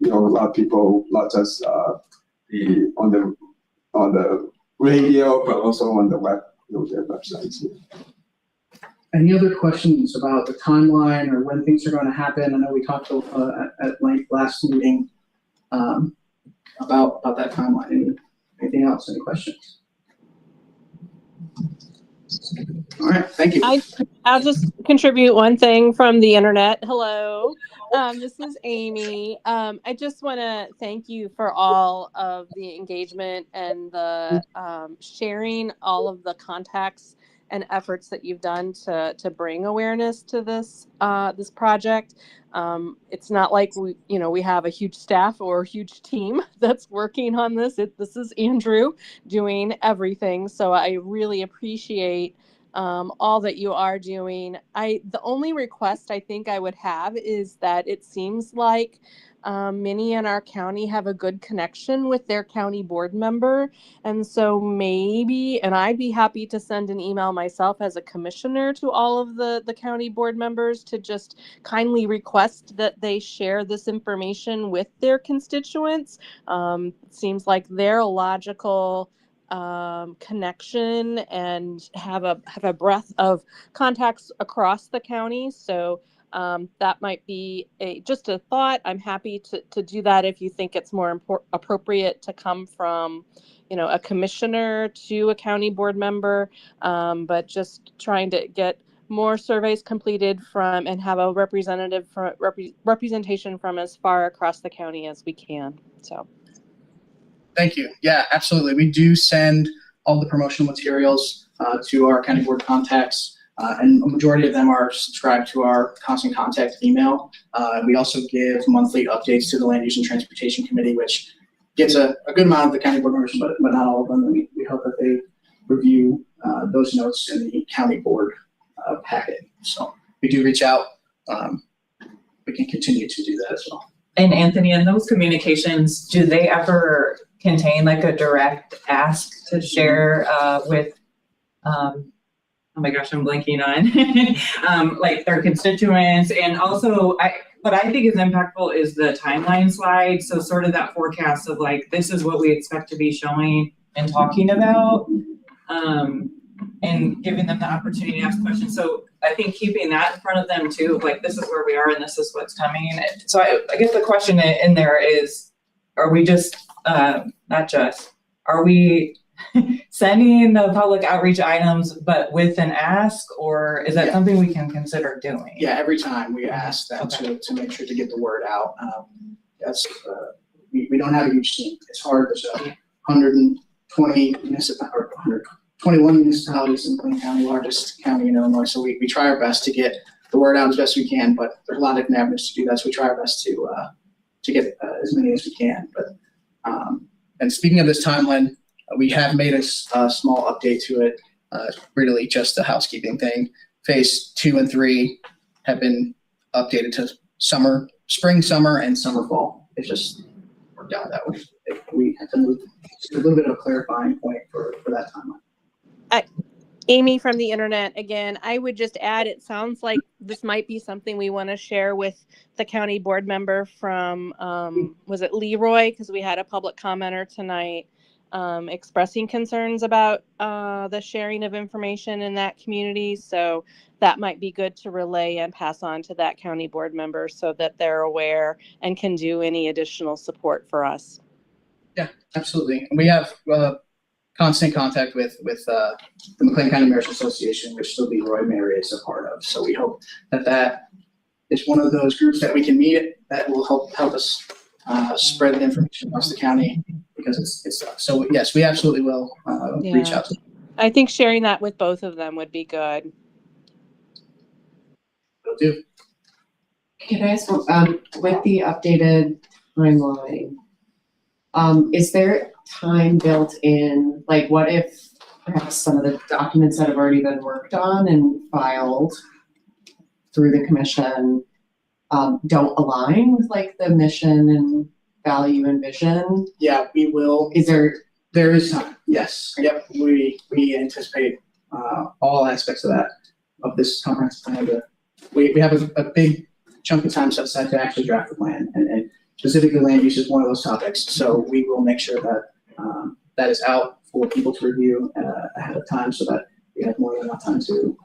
a lot of people, not just on the radio, but also on the web, their websites. Any other questions about the timeline or when things are going to happen? I know we talked at length last meeting about that timeline. Anything else? Any questions? All right, thank you. I'll just contribute one thing from the internet. Hello, this is Amy. I just want to thank you for all of the engagement and the sharing all of the contacts and efforts that you've done to bring awareness to this this project. It's not like we have a huge staff or a huge team that's working on this. This is Andrew doing everything. So I really appreciate all that you are doing. The only request I think I would have is that it seems like many in our county have a good connection with their county board member. And so maybe, and I'd be happy to send an email myself as a commissioner to all of the county board members to just kindly request that they share this information with their constituents. It seems like they're a logical connection and have a breadth of contacts across the county. So that might be just a thought. I'm happy to do that if you think it's more appropriate to come from, a commissioner to a county board member. But just trying to get more surveys completed from and have a representation from as far across the county as we can. So. Thank you. Yeah, absolutely. We do send all the promotional materials to our county board contacts, and a majority of them are subscribed to our constant contact email. We also give monthly updates to the Land Use and Transportation Committee, which gets a good amount of the county board members, but not all of them. And we hope that they review those notes in the county board packet. So we do reach out. We can continue to do that as well. And Anthony, in those communications, do they ever contain like a direct ask to share with, oh my gosh, I'm blanking on, like their constituents? And also, what I think is impactful is the timeline slide. So sort of that forecast of like, this is what we expect to be showing and talking about, and giving them the opportunity to ask questions. So I think keeping that in front of them too, like this is where we are and this is what's coming. So I guess the question in there is, are we just, are we sending the public outreach items, but with an ask, or is that something we can consider doing? Yeah, every time we ask them to make sure to get the word out. We don't have a huge team. It's hard. There's 120 municipalities, 121 municipalities in McLean County, largest county in Illinois. So we try our best to get the word out as best we can, but there's a lot of different avenues to do that. So we try our best to get as many as we can. But and speaking of this timeline, we have made a small update to it. Really just a housekeeping thing. Phase 2 and 3 have been updated to spring, summer, and summer, fall. It just worked out that way. We had to move just a little bit of a clarifying point for that timeline. Amy from the internet again. I would just add, it sounds like this might be something we want to share with the county board member from, was it Leroy? Because we had a public commenter tonight expressing concerns about the sharing of information in that community. So that might be good to relay and pass on to that county board member so that they're aware and can do any additional support for us. Yeah, absolutely. And we have constant contact with the McLean County Mayor's Association, which the Leroy Mayor is a part of. So we hope that is one of those groups that we can meet that will help us spread the information across the county, because it's so yes, we absolutely will reach out to them. I think sharing that with both of them would be good. Will do. Can I ask, with the updated timeline, is there time built in? Like, what if perhaps some of the documents that have already been worked on and filed through the commission don't align with like the mission and value and vision? Yeah, we will. There is time. Yes. Yep. We anticipate all aspects of this comprehensive plan. We have a big chunk of time set aside to actually draft the plan, and specifically land use is one of those topics. So we will make sure that that is out for people to review ahead of time, so that we have more than enough time to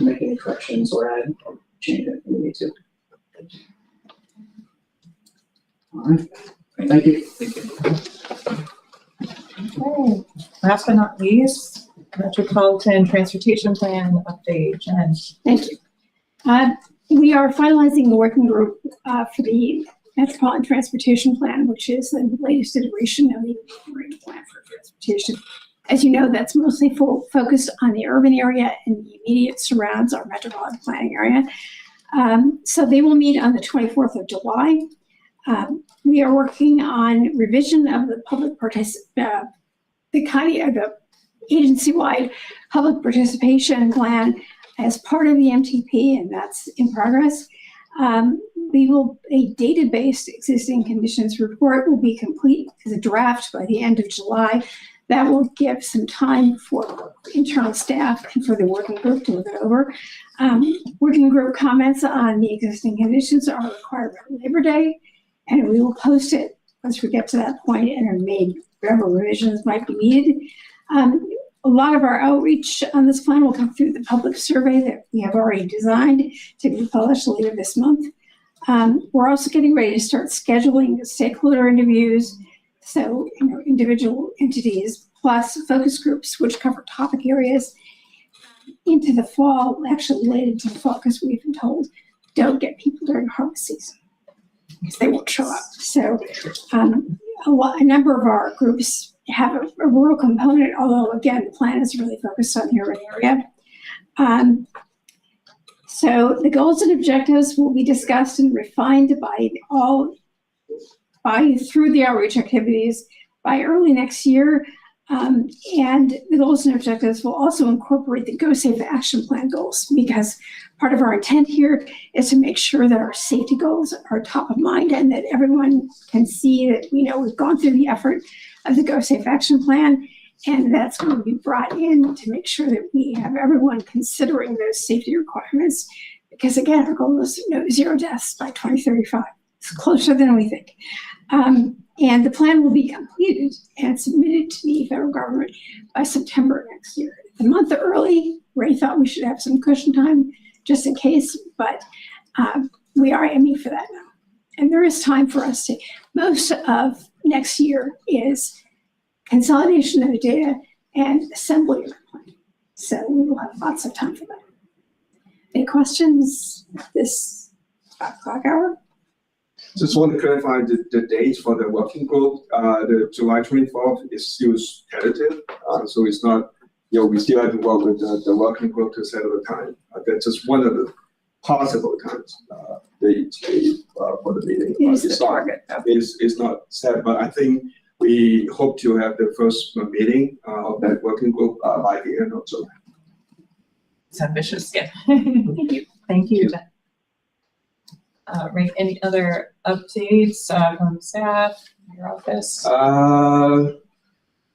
make any corrections or add or change it if we need to. All right. Thank you. Okay. Last but not least, Metropolitan Transportation Plan update. Jen. Thank you. We are finalizing the working group for the Metropolitan Transportation Plan, which is the latest iteration of the integrated plan for transportation. As you know, that's mostly focused on the urban area and the immediate surrounds our metropolitan planning area. So they will meet on the 24th of July. We are working on revision of the the agency-wide public participation plan as part of the MTP, and that's in progress. A data-based existing conditions report will be complete as a draft by the end of July. That will give some time for internal staff and for the working group to look it over. Working group comments on the existing conditions are required by Labor Day, and we will post it once we get to that point and are made whatever revisions might be needed. A lot of our outreach on this plan will come through the public survey that we have already designed to be published later this month. We're also getting ready to start scheduling stakeholder interviews. So, individual entities plus focus groups, which cover topic areas into the fall, actually related to the fall, because we've been told don't get people during harvest season because they won't show up. So a number of our groups have a rural component, although again, the plan is really focused on the urban area. So the goals and objectives will be discussed and refined through the outreach activities by early next year. And the goals and objectives will also incorporate the Go Safe Action Plan goals, because part of our intent here is to make sure that our safety goals are top of mind and that everyone can see that we've gone through the effort of the Go Safe Action Plan, and that's going to be brought in to make sure that we have everyone considering those safety requirements, because again, our goal is zero deaths by 2035. It's closer than we think. And the plan will be completed and submitted to the federal government by September next year. A month early, Ray thought we should have some cushion time just in case, but we are aiming for that now. And there is time for us to, most of next year is consolidation of the data and assembly of the plan. So we will have lots of time for that. Any questions this 5 o'clock hour? Just want to clarify the dates for the working group. The July 24th is still tentative, so it's not, we still have to work with the working group to set up a time. That's just one of the possible times for the meeting. It's not set, but I think we hope to have the first meeting of that working group by the end of July. It's ambitious. Yeah. Thank you. Thank you. Ray, any other updates from staff, your office?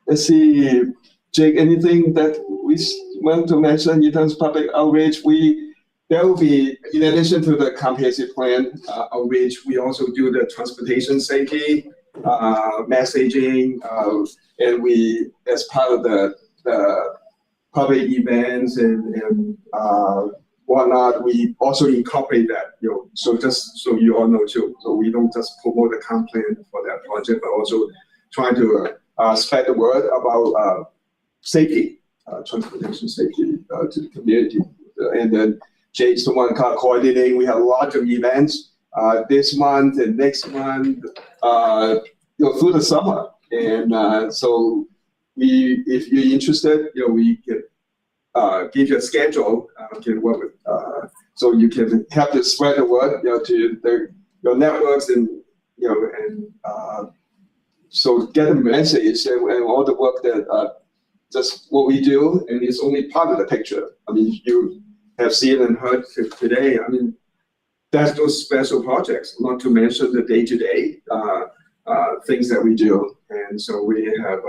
let's see, Jake, anything that we want to mention in terms of public outreach? There will be, in addition to the comprehensive plan outreach, we also do the transportation safety messaging, and we, as part of the public events and whatnot, we also incorporate that. So just so you all know too. So we don't just promote the comp plan for that project, but also trying to spread the word about safety, transportation safety to the community. And then Jake's the one coordinating. We have a lot of events this month and next month, through the summer. And so if you're interested, we can give you a schedule, can work with, so you can help to spread the word, to your networks and so get the message and all the work that just what we do, and it's only part of the picture. I mean, you have seen and heard today. I mean, that's those special projects, not to mention the day-to-day things that we do. And so we have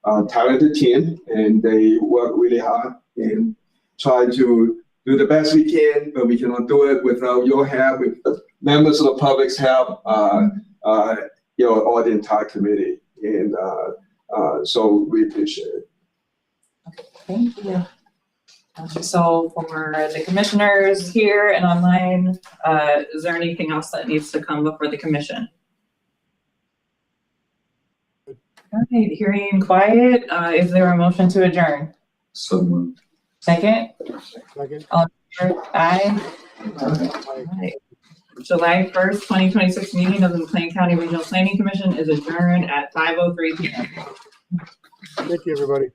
a talented team, and they work really hard and try to do the best we can, but we cannot do it without your help, with the members of the public's help, or the entire committee. And so we appreciate it. Okay, thank you. So for the commissioners here and online, is there anything else that needs to come before the commission? Okay, hearing quiet, is there a motion to adjourn? So moved. Second? Second. All in favor? Aye. All right. July 1st, 2026 meeting of the McLean County Regional Planning Commission is adjourned at 5:03 p.m. Thank you, everybody.